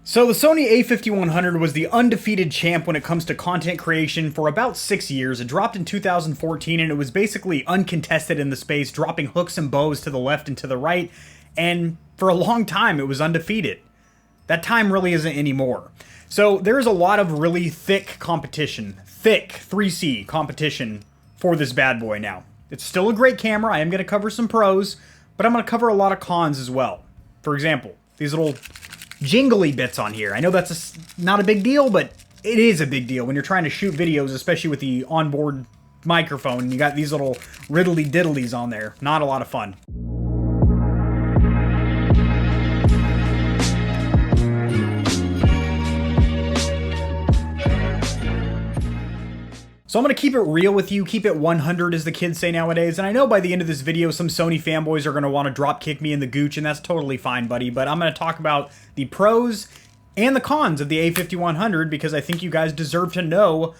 So the Sony A5100 was the undefeated champ when it comes to content creation for about 6 years. It dropped in 2014 and it was basically uncontested in the space, dropping hooks and bows to the left and to the right. And for a long time, it was undefeated. That time really isn't anymore. So there's a lot of really thick competition, thick 3C competition for this bad boy now. It's still a great camera. I am going to cover some pros, but I'm going to cover a lot of cons as well. For example, these little jingly bits on here. I know that's not a big deal, but it is a big deal when you're trying to shoot videos, especially with the onboard microphone. You got these little riddly diddlies on there. Not a lot of fun. So I'm going to keep it real with you, keep it 100 as the kids say nowadays, and I know by the end of this video some Sony fanboys are going to want to drop kick me in the gooch, and that's totally fine, buddy, but I'm going to talk about the pros and the cons of the A5100 because I think you guys deserve to know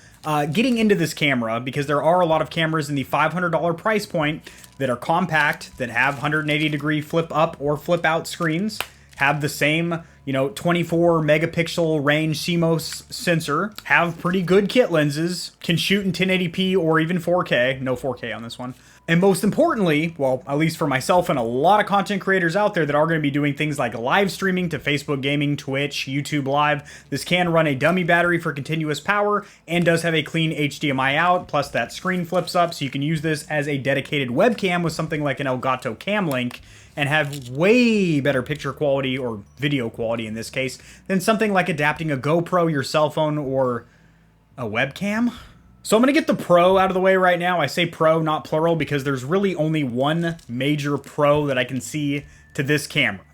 getting into this camera, because there are a lot of cameras in the $500 price point that are compact, that have 180 degree flip up or flip out screens, have the same 24 megapixel range CMOS sensor, have pretty good kit lenses, can shoot in 1080p or even 4K, no 4K on this one. And most importantly, well, at least for myself and a lot of content creators out there that are going to be doing things like live streaming to Facebook Gaming, Twitch, YouTube Live, this can run a dummy battery for continuous power and does have a clean HDMI out, plus that screen flips up, so you can use this as a dedicated webcam with something like an Elgato Cam Link and have way better picture quality, or video quality in this case, than something like adapting a GoPro, your cell phone, or a webcam. So I'm going to get the pro out of the way right now. I say pro, not plural, because there's really only one major pro that I can see to this camera.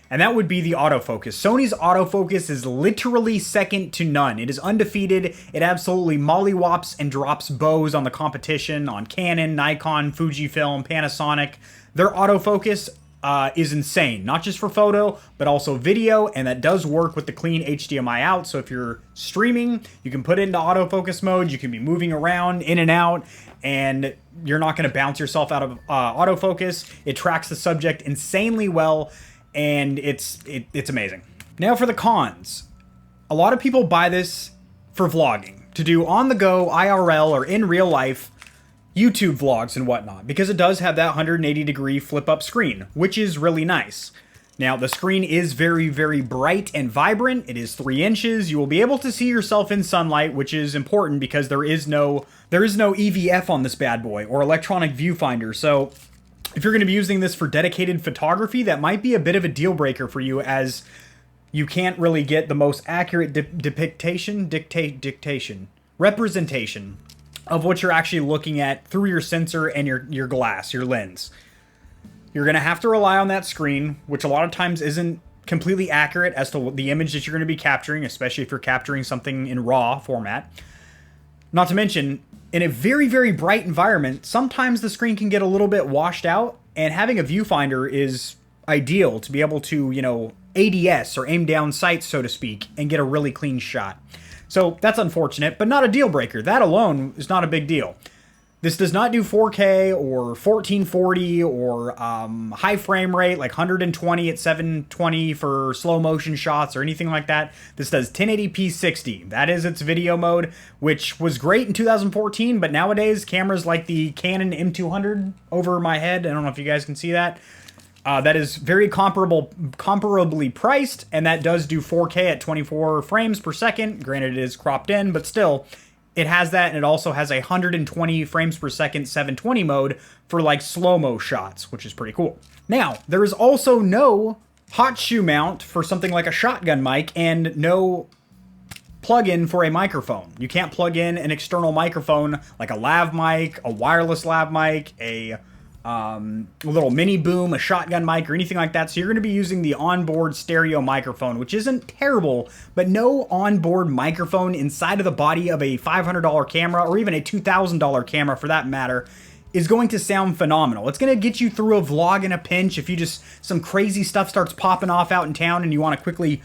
And that would be the autofocus. Sony's autofocus is literally second to none. It is undefeated. It absolutely mollywops and drops bows on the competition, on Canon, Nikon, Fujifilm, Panasonic. Their autofocus is insane, not just for photo, but also video, and that does work with the clean HDMI out. So if you're streaming, you can put it into autofocus mode, you can be moving around in and out, and you're not going to bounce yourself out of autofocus. It tracks the subject insanely well, and it's amazing. Now for the cons. A lot of people buy this for vlogging, to do on-the-go IRL or in real life YouTube vlogs and whatnot, because it does have that 180 degree flip up screen, which is really nice. Now, the screen is very, very bright and vibrant. It is 3 inches. You will be able to see yourself in sunlight, which is important because there is no EVF on this bad boy, or electronic viewfinder. So if you're going to be using this for dedicated photography, that might be a bit of a deal breaker for you, as you can't really get the most accurate representation of what you're actually looking at through your sensor and your glass, your lens. You're going to have to rely on that screen, which a lot of times isn't completely accurate as to the image that you're going to be capturing, especially if you're capturing something in RAW format. Not to mention, in a very, very bright environment, sometimes the screen can get a little bit washed out, and having a viewfinder is ideal to be able to, ADS, or aim down sights, so to speak, and get a really clean shot. So that's unfortunate, but not a deal breaker. That alone is not a big deal. This does not do 4K or 1440 or high frame rate like 120 at 720 for slow motion shots or anything like that. This does 1080p 60. That is its video mode, which was great in 2014, but nowadays cameras like the Canon M200 over my head, I don't know if you guys can see that, that is very comparably priced, and that does do 4K at 24 frames per second. Granted, it is cropped in, but still, it has that, and it also has a 120 frames per second 720 mode for like slow-mo shots, which is pretty cool. Now, there is also no hot shoe mount for something like a shotgun mic, and no plug-in for a microphone. You can't plug in an external microphone like a lav mic, a wireless lav mic, a little mini boom, a shotgun mic, or anything like that. So you're going to be using the onboard stereo microphone, which isn't terrible, but no onboard microphone inside of the body of a $500 camera, or even a $2,000 camera for that matter, is going to sound phenomenal. It's going to get you through a vlog in a pinch if you some crazy stuff starts popping off out in town and you want to quickly,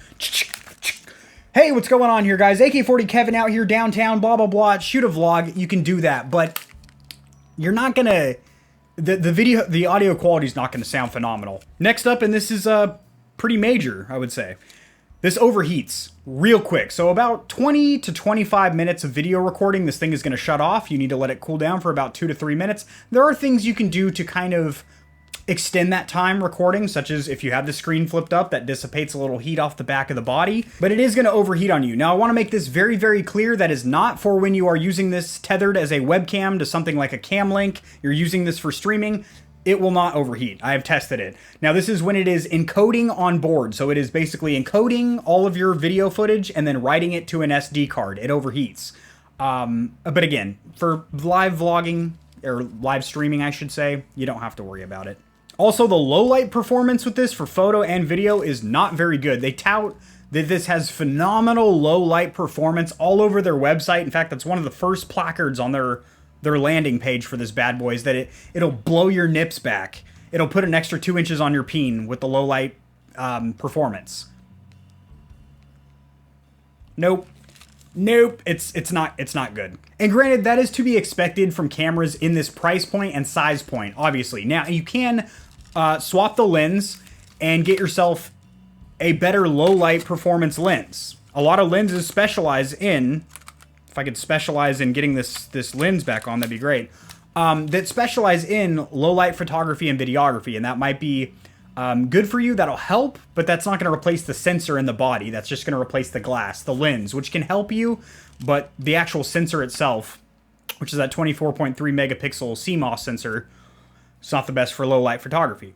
hey, what's going on here, guys? AK-40 Kevin out here downtown, blah, blah, blah, shoot a vlog. You can do that, but you're not going to, the audio quality is not going to sound phenomenal. Next up, and this is pretty major, I would say. This overheats real quick. So about 20 to 25 minutes of video recording, this thing is going to shut off. You need to let it cool down for about 2 to 3 minutes. There are things you can do to kind of extend that time recording, such as if you have the screen flipped up, that dissipates a little heat off the back of the body, but it is going to overheat on you. Now, I want to make this very, very clear. That is not for when you are using this tethered as a webcam to something like a cam link. You're using this for streaming. It will not overheat. I have tested it. Now, this is when it is encoding on board. So it is basically encoding all of your video footage and then writing it to an SD card. It overheats. But again, for live vlogging, or live streaming, I should say, you don't have to worry about it. Also, the low light performance with this for photo and video is not very good. They tout that this has phenomenal low light performance all over their website. In fact, that's one of the first placards on their landing page for this bad boy, is that it'll blow your nips back. It'll put an extra 2 inches on your peen with the low light performance. Nope. It's not good. And granted, that is to be expected from cameras in this price point and size point, obviously. Now, you can swap the lens and get yourself a better low light performance lens. A lot of lenses specialize in, if I could specialize in getting this lens back on, that'd be great, that specialize in low light photography and videography, and that might be good for you. That'll help, but that's not going to replace the sensor in the body. That's just going to replace the glass, the lens, which can help you, but the actual sensor itself, which is that 24.3 megapixel CMOS sensor, it's not the best for low light photography.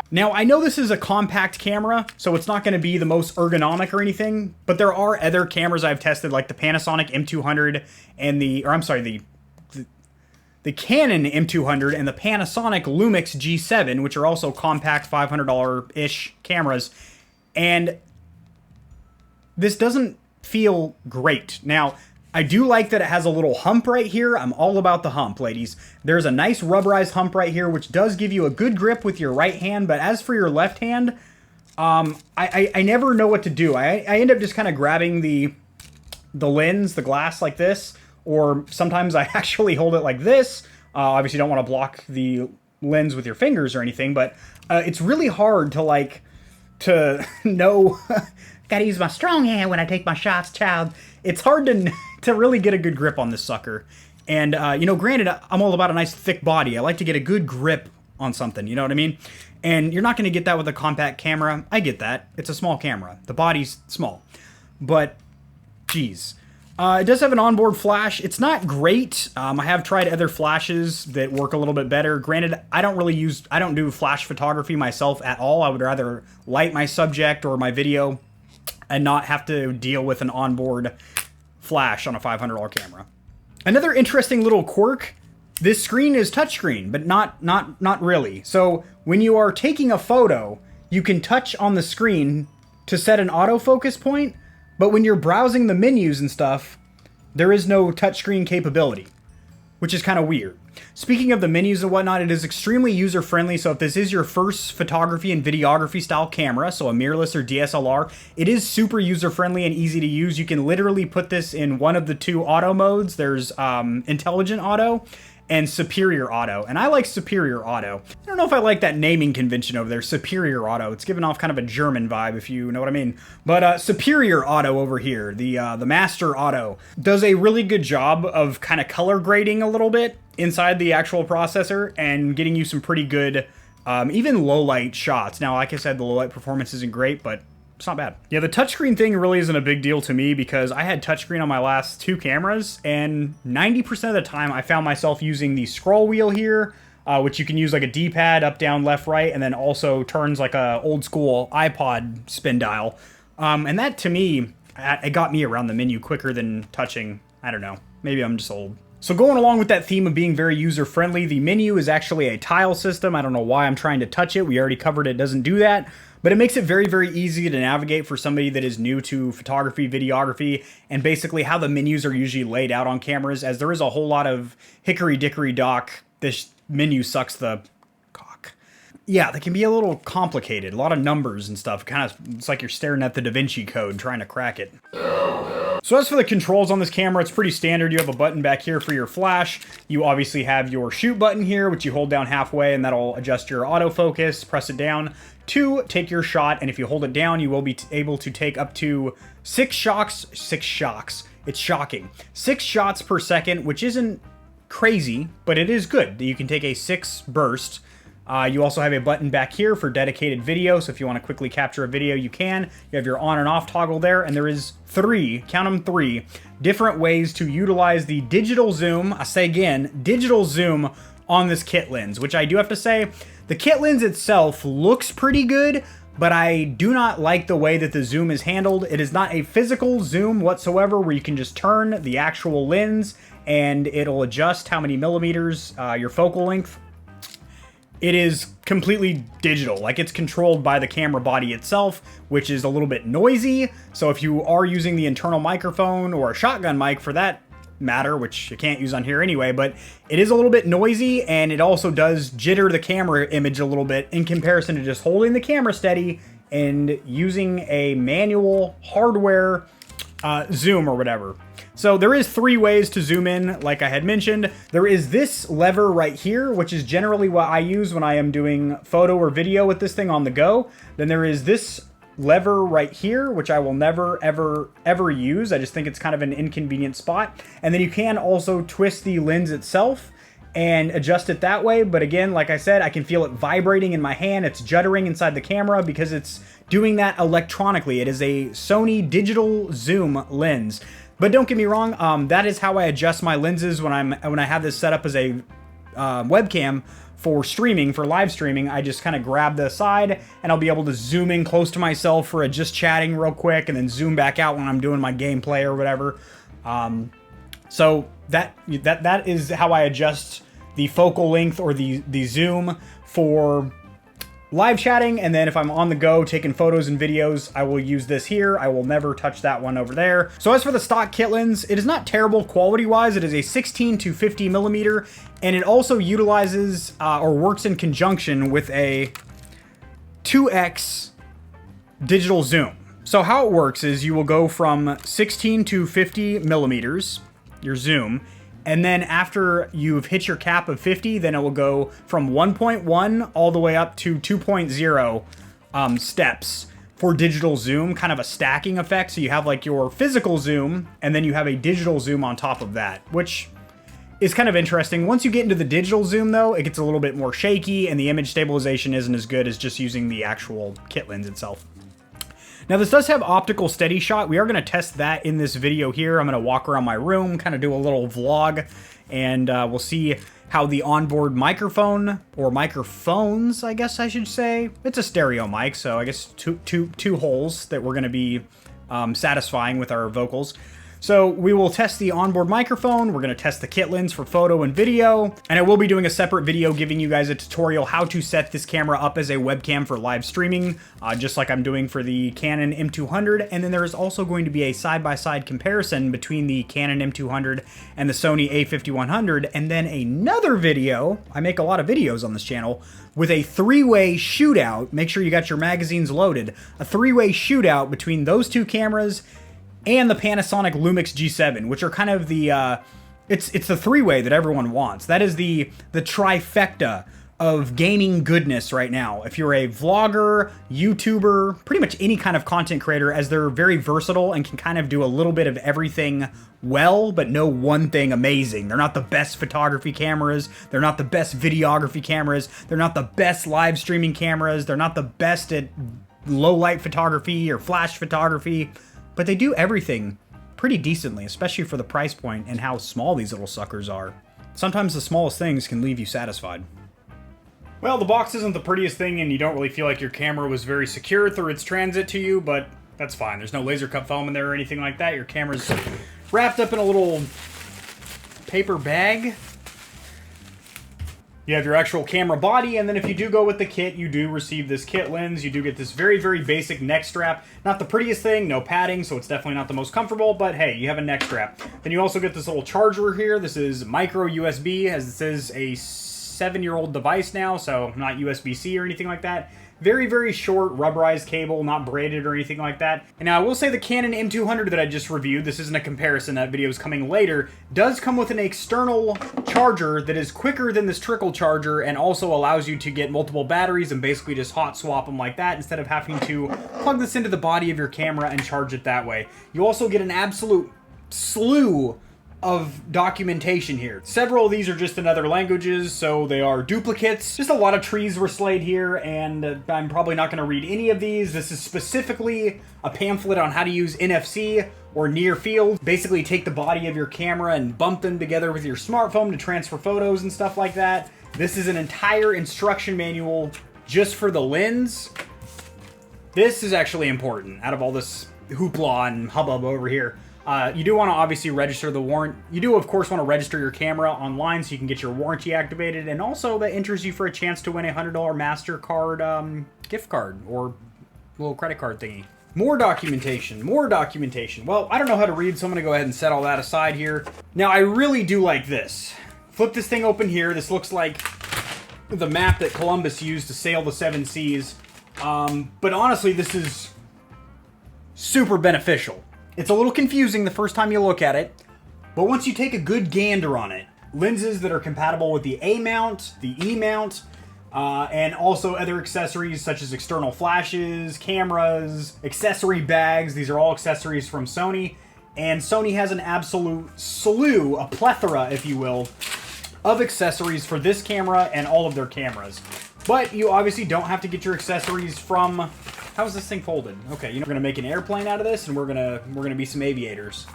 Now, I know this is a compact camera, so it's not going to be the most ergonomic or anything, but there are other cameras I've tested, like the Panasonic M200 and the Canon M200 and the Panasonic Lumix G7, which are also compact $500-ish cameras, and this doesn't feel great. Now, I do like that it has a little hump right here. I'm all about the hump, ladies. There's a nice rubberized hump right here, which does give you a good grip with your right hand, but as for your left hand, I never know what to do. I end up just kind of grabbing the lens, the glass, like this, or sometimes I actually hold it like this. Obviously, you don't want to block the lens with your fingers or anything, but it's really hard to know. Gotta use my strong hand when I take my shots, child. It's hard to really get a good grip on this sucker. And, granted, I'm all about a nice thick body. I like to get a good grip on something, you know what I mean? And you're not going to get that with a compact camera. I get that. It's a small camera. The body's small. But, geez. It does have an onboard flash. It's not great. I have tried other flashes that work a little bit better. Granted, I don't do flash photography myself at all. I would rather light my subject or my video and not have to deal with an onboard flash on a $500 camera. Another interesting little quirk, this screen is touchscreen, but not really. So when you are taking a photo, you can touch on the screen to set an autofocus point, but when you're browsing the menus and stuff, there is no touchscreen capability, which is kind of weird. Speaking of the menus and whatnot, it is extremely user-friendly, so if this is your first photography and videography style camera, so a mirrorless or DSLR, it is super user-friendly and easy to use. You can literally put this in one of the two auto modes. There's Intelligent Auto and Superior Auto, and I like Superior Auto. I don't know if I like that naming convention over there, Superior Auto. It's giving off kind of a German vibe, if you know what I mean. But Superior Auto over here, the Master Auto, does a really good job of kind of color grading a little bit inside the actual processor and getting you some pretty good, even low light shots. Now, like I said, the low light performance isn't great, but it's not bad. Yeah, the touchscreen thing really isn't a big deal to me because I had touchscreen on my last two cameras, and 90% of the time I found myself using the scroll wheel here, which you can use like a D-pad, up, down, left, right, and then also turns like a old school iPod spin dial. And that, to me, it got me around the menu quicker than touching. I don't know. Maybe I'm just old. So going along with that theme of being very user-friendly, the menu is actually a tile system. I don't know why I'm trying to touch it. We already covered it doesn't do that. But it makes it very, very easy to navigate for somebody that is new to photography, videography, and basically how the menus are usually laid out on cameras, as there is a whole lot of hickory-dickory-dock, this menu sucks the cock. Yeah, they can be a little complicated, a lot of numbers and stuff. It's like you're staring at the Da Vinci Code trying to crack it. So as for the controls on this camera, it's pretty standard. You have a button back here for your flash. You obviously have your shoot button here, which you hold down halfway, and that'll adjust your autofocus. Press it down to take your shot, and if you hold it down, you will be able to take up to 6 shots. It's shocking. 6 shots per second, which isn't crazy, but it is good. You can take a 6 burst. You also have a button back here for dedicated video, so if you want to quickly capture a video, you can. You have your on and off toggle there, and there is 3, count them 3, different ways to utilize the digital zoom, I say again, digital zoom on this kit lens, which I do have to say, the kit lens itself looks pretty good, but I do not like the way that the zoom is handled. It is not a physical zoom whatsoever where you can just turn the actual lens and it'll adjust how many millimeters, your focal length. It is completely digital, like it's controlled by the camera body itself, which is a little bit noisy. So if you are using the internal microphone or a shotgun mic for that matter, which you can't use on here anyway, but it is a little bit noisy, and it also does jitter the camera image a little bit in comparison to just holding the camera steady and using a manual hardware zoom or whatever. So there is 3 ways to zoom in, like I had mentioned. There is this lever right here, which is generally what I use when I am doing photo or video with this thing on the go. Then there is this lever right here, which I will never, ever use. I just think it's kind of an inconvenient spot. And then you can also twist the lens itself and adjust it that way. But again, like I said, I can feel it vibrating in my hand. It's juddering inside the camera because it's doing that electronically. It is a Sony digital zoom lens. But don't get me wrong, that is how I adjust my lenses when I have this set up as a webcam for streaming, for live streaming. I just kind of grab the side and I'll be able to zoom in close to myself for a just chatting real quick and then zoom back out when I'm doing my gameplay or whatever. So that is how I adjust the focal length or the zoom for live chatting. And then if I'm on the go taking photos and videos, I will use this here. I will never touch that one over there. So as for the stock kit lens, it is not terrible quality wise. It is a 16 to 50 millimeter, and it also utilizes or works in conjunction with a 2x digital zoom. So how it works is you will go from 16 to 50 millimeters, your zoom, and then after you've hit your cap of 50, then it will go from 1.1 all the way up to 2.0 steps for digital zoom, kind of a stacking effect. So you have like your physical zoom, and then you have a digital zoom on top of that, which is kind of interesting. Once you get into the digital zoom though, it gets a little bit more shaky and the image stabilization isn't as good as just using the actual kit lens itself. Now this does have optical steady shot. We are going to test that in this video here. I'm going to walk around my room, kind of do a little vlog, and we'll see how the onboard microphone, or microphones, I guess I should say. It's a stereo mic, so I guess two holes that we're going to be satisfying with our vocals. So we will test the onboard microphone, we're going to test the kit lens for photo and video, and I will be doing a separate video giving you guys a tutorial how to set this camera up as a webcam for live streaming, just like I'm doing for the Canon M200, and then there is also going to be a side-by-side comparison between the Canon M200 and the Sony A5100, and then another video, I make a lot of videos on this channel, with a 3-way shootout, make sure you got your magazines loaded, a 3-way shootout between those two cameras and the Panasonic Lumix G7, which are kind of the, it's the 3-way that everyone wants. That is the trifecta of gaming goodness right now. If you're a vlogger, YouTuber, pretty much any kind of content creator, as they're very versatile and can kind of do a little bit of everything well, but no one thing amazing. They're not the best photography cameras. They're not the best videography cameras. They're not the best live streaming cameras. They're not the best at low light photography or flash photography. But they do everything pretty decently, especially for the price point and how small these little suckers are. Sometimes the smallest things can leave you satisfied. Well, the box isn't the prettiest thing, and you don't really feel like your camera was very secure through its transit to you, but that's fine. There's no laser cut foam in there or anything like that. Your camera's wrapped up in a little paper bag. You have your actual camera body, and then if you do go with the kit, you do receive this kit lens. You do get this very, very basic neck strap. Not the prettiest thing, no padding, so it's definitely not the most comfortable, but hey, you have a neck strap. Then you also get this little charger here. This is micro USB, as it says a 7-year-old device now, so not USB-C or anything like that. Very, very short rubberized cable, not braided or anything like that. And now I will say the Canon M200 that I just reviewed, this isn't a comparison, that video is coming later, does come with an external charger that is quicker than this trickle charger and also allows you to get multiple batteries and basically just hot swap them like that instead of having to plug this into the body of your camera and charge it that way. You also get an absolute slew of documentation here. Several of these are just in other languages, so they are duplicates. Just a lot of trees were slayed here, and I'm probably not going to read any of these. This is specifically a pamphlet on how to use NFC or near field. Basically take the body of your camera and bump them together with your smartphone to transfer photos and stuff like that. This is an entire instruction manual just for the lens. This is actually important out of all this hoopla and hubbub over here. You do want to obviously register the warrant. You do, of course, want to register your camera online so you can get your warranty activated, and also that enters you for a chance to win a $100 MasterCard gift card or little credit card thingy. More documentation, more documentation. Well, I don't know how to read, so I'm going to go ahead and set all that aside here. Now, I really do like this. Flip this thing open here. This looks like the map that Columbus used to sail the 7 seas. But honestly, this is super beneficial. It's a little confusing the first time you look at it, but once you take a good gander on it, lenses that are compatible with the A mount, the E mount, and also other accessories such as external flashes, cameras, accessory bags. These are all accessories from Sony, and Sony has an absolute slew, a plethora, if you will, of accessories for this camera and all of their cameras. But you obviously don't have to get your accessories from... How is this thing folded? Okay, you know, we're gonna make an airplane out of this, and we're gonna be some aviators.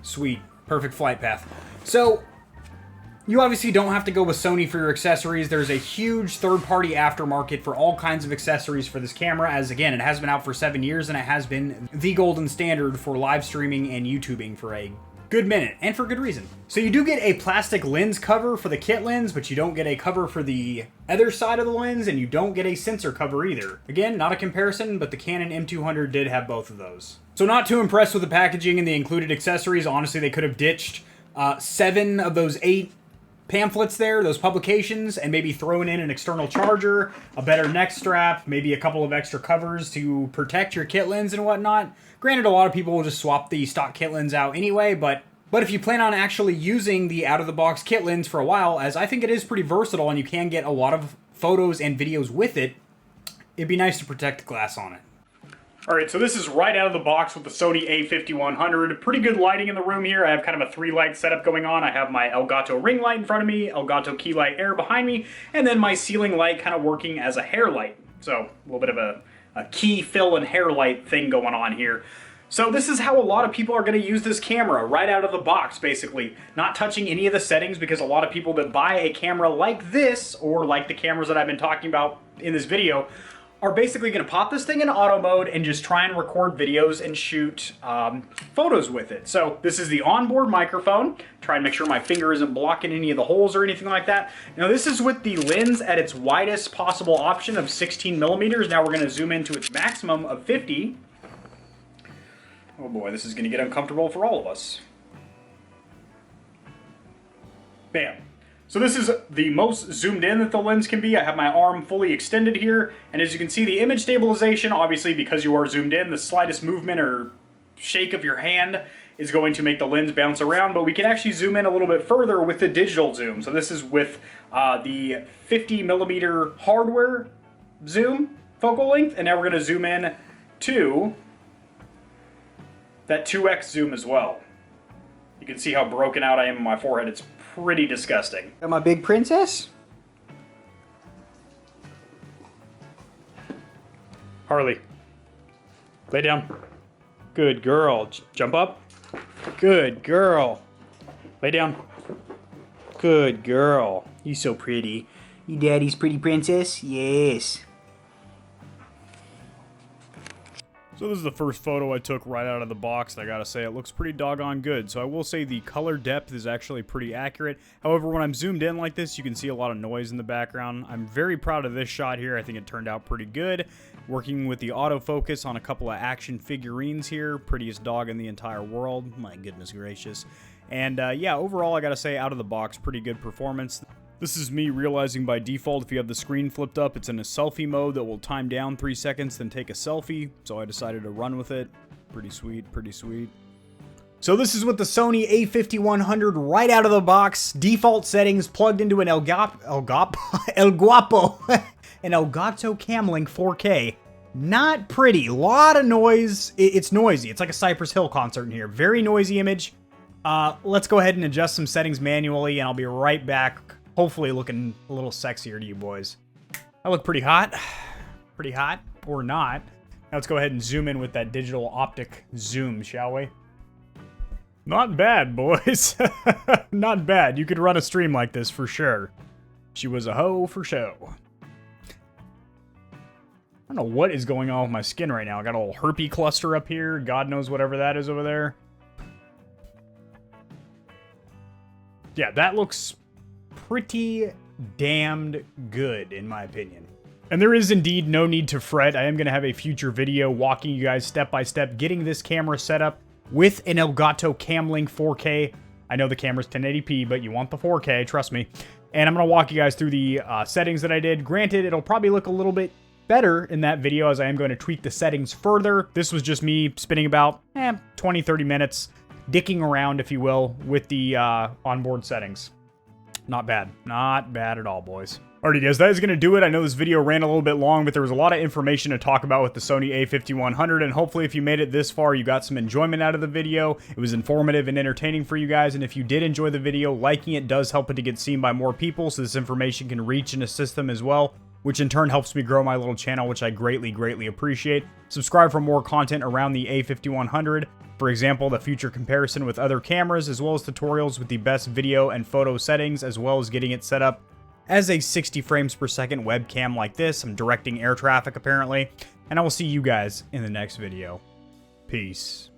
Sweet, perfect flight path. So, you obviously don't have to go with Sony for your accessories. There's a huge third-party aftermarket for all kinds of accessories for this camera, as again, it has been out for 7 years, and it has been the golden standard for live streaming and YouTubing for a good minute, and for good reason. So you do get a plastic lens cover for the kit lens, but you don't get a cover for the other side of the lens, and you don't get a sensor cover either. Again, not a comparison, but the Canon M200 did have both of those. So not too impressed with the packaging and the included accessories. Honestly, they could have ditched 7 of those 8 pamphlets there, those publications, and maybe thrown in an external charger, a better neck strap, maybe a couple of extra covers to protect your kit lens and whatnot. Granted, a lot of people will just swap the stock kit lens out anyway, but if you plan on actually using the out-of-the-box kit lens for a while, as I think it is pretty versatile and you can get a lot of photos and videos with it, it'd be nice to protect the glass on it. Alright, so this is right out of the box with the Sony A5100. Pretty good lighting in the room here. I have kind of a 3-light setup going on. I have my Elgato ring light in front of me, Elgato key light air behind me, and then my ceiling light kind of working as a hair light. So, a little bit of a key fill and hair light thing going on here. So this is how a lot of people are going to use this camera, right out of the box, basically. Not touching any of the settings, because a lot of people that buy a camera like this, or like the cameras that I've been talking about in this video, are basically going to pop this thing in auto mode and just try and record videos and shoot photos with it. So this is the onboard microphone. Try and make sure my finger isn't blocking any of the holes or anything like that. Now this is with the lens at its widest possible option of 16 millimeters. Now we're going to zoom into its maximum of 50. Oh boy, this is going to get uncomfortable for all of us. Bam. So this is the most zoomed in that the lens can be. I have my arm fully extended here, and as you can see, the image stabilization, obviously because you are zoomed in, the slightest movement or shake of your hand is going to make the lens bounce around, but we can actually zoom in a little bit further with the digital zoom. So this is with the 50 millimeter hardware zoom focal length, and now we're going to zoom in to that 2x zoom as well. You can see how broken out I am on my forehead. It's pretty disgusting. Got my big princess? Harley, lay down. Good girl. Jump up. Good girl. Lay down. Good girl. You so pretty. You daddy's pretty princess? Yes. So this is the first photo I took right out of the box, and I gotta say, it looks pretty doggone good. So I will say the color depth is actually pretty accurate. However, when I'm zoomed in like this, you can see a lot of noise in the background. I'm very proud of this shot here. I think it turned out pretty good. Working with the autofocus on a couple of action figurines here. Prettiest dog in the entire world. My goodness gracious. And yeah, overall, I gotta say, out of the box, pretty good performance. This is me realizing by default if you have the screen flipped up, it's in a selfie mode that will time down 3 seconds, then take a selfie. So I decided to run with it. Pretty sweet, pretty sweet. So this is with the Sony A5100 right out of the box. Default settings plugged into an El Guapo, an Elgato Camlink 4K. Not pretty. Lot of noise. It's noisy. It's like a Cypress Hill concert in here. Very noisy image. Let's go ahead and adjust some settings manually, and I'll be right back. Hopefully looking a little sexier to you boys. I look pretty hot. Pretty hot. Or not. Now let's go ahead and zoom in with that digital optic zoom, shall we? Not bad, boys. Not bad. You could run a stream like this for sure. She was a hoe for show. I don't know what is going on with my skin right now. I got a little herpes cluster up here. God knows whatever that is over there. Yeah, that looks pretty damned good, in my opinion. And there is indeed no need to fret. I am going to have a future video walking you guys step by step getting this camera set up with an Elgato Camlink 4K. I know the camera's 1080p, but you want the 4K, trust me. And I'm going to walk you guys through the settings that I did. Granted, it'll probably look a little bit better in that video as I am going to tweak the settings further. This was just me spending about 20-30 minutes dicking around, if you will, with the onboard settings. Not bad. Not bad at all, boys. Alrighty, guys, that is going to do it. I know this video ran a little bit long, but there was a lot of information to talk about with the Sony A5100, and hopefully if you made it this far, you got some enjoyment out of the video. It was informative and entertaining for you guys, and if you did enjoy the video, liking it does help it to get seen by more people, so this information can reach and assist them as well, which in turn helps me grow my little channel, which I greatly, greatly appreciate. Subscribe for more content around the A5100. For example, the future comparison with other cameras, as well as tutorials with the best video and photo settings, as well as getting it set up as a 60 frames per second webcam like this. I'm directing air traffic, apparently. And I will see you guys in the next video. Peace.